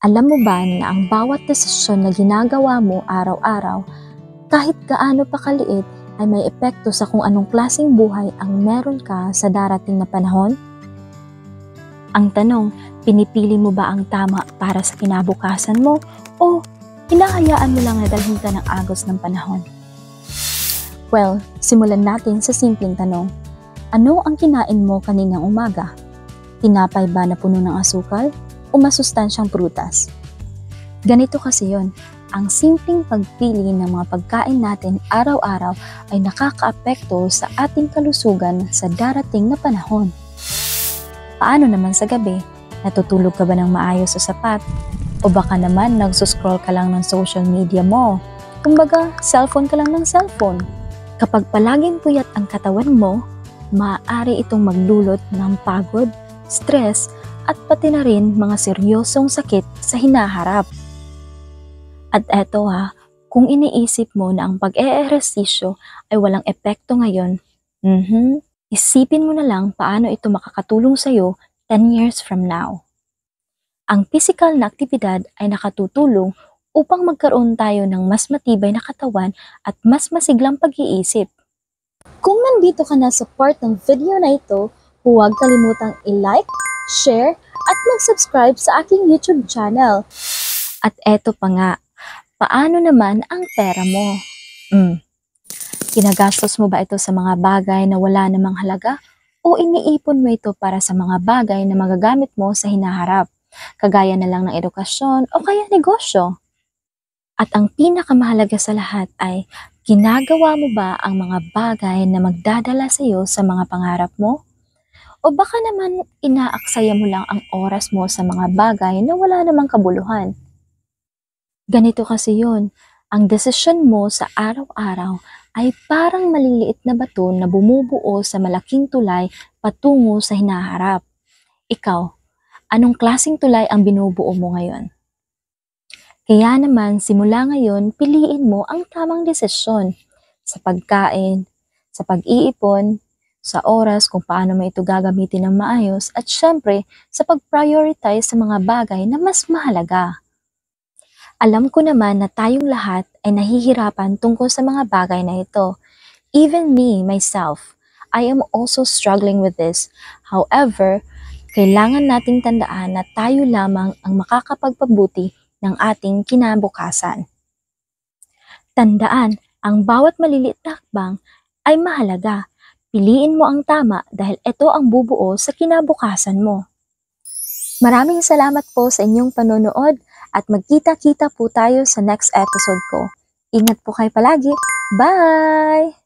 Alam mo ba na ang bawat desisyon na ginagawa mo araw-araw, kahit gaano pa kaliit, ay may epekto sa kung anong klaseng buhay ang meron ka sa darating na panahon? Ang tanong, pinipili mo ba ang tama para sa kinabukasan mo o hinahayaan mo lang na dalhin ka ng agos ng panahon? Well, simulan natin sa simpleng tanong. Ano ang kinain mo kaninang umaga? Tinapay ba na puno ng asukal o masustansyang prutas? Ganito kasi yon. Ang simpleng pagpili ng mga pagkain natin araw-araw ay nakakaapekto sa ating kalusugan sa darating na panahon. Paano naman sa gabi? Natutulog ka ba ng maayos sa sapat? O baka naman nagsuscroll ka lang ng social media mo? Kumbaga, cellphone ka lang ng cellphone. Kapag palaging puyat ang katawan mo, maaari itong magdulot ng pagod, stress, at pati na rin mga seryosong sakit sa hinaharap. At eto kung iniisip mo na ang pag-eehersisyo ay walang epekto ngayon, isipin mo na lang paano ito makakatulong sa'yo 10 years from now. Ang physical na aktibidad ay nakatutulong upang magkaroon tayo ng mas matibay na katawan at mas masiglang pag-iisip. Kung nandito ka na sa part ng video na ito, huwag kalimutang i-like, share, at mag-subscribe sa aking YouTube channel. At eto pa nga, paano naman ang pera mo? Ginagastos mo ba ito sa mga bagay na wala namang halaga o iniipon mo ito para sa mga bagay na magagamit mo sa hinaharap, kagaya na lang ng edukasyon o kaya negosyo? At ang pinakamahalaga sa lahat ay, ginagawa mo ba ang mga bagay na magdadala sa iyo sa mga pangarap mo? O baka naman inaaksaya mo lang ang oras mo sa mga bagay na wala namang kabuluhan? Ganito kasi yun, ang desisyon mo sa araw-araw ay parang maliliit na bato na bumubuo sa malaking tulay patungo sa hinaharap. Ikaw, anong klaseng tulay ang binubuo mo ngayon? Kaya naman, simula ngayon, piliin mo ang tamang desisyon sa pagkain, sa pag-iipon, sa oras kung paano mo ito gagamitin ng maayos, at syempre sa pag-prioritize sa mga bagay na mas mahalaga. Alam ko naman na tayong lahat ay nahihirapan tungkol sa mga bagay na ito. Even me, myself, I am also struggling with this. However, kailangan nating tandaan na tayo lamang ang makakapagpabuti ng ating kinabukasan. Tandaan, ang bawat maliliit na hakbang ay mahalaga. Piliin mo ang tama dahil ito ang bubuo sa kinabukasan mo. Maraming salamat po sa inyong panonood at magkita-kita po tayo sa next episode ko. Ingat po kayo palagi. Bye!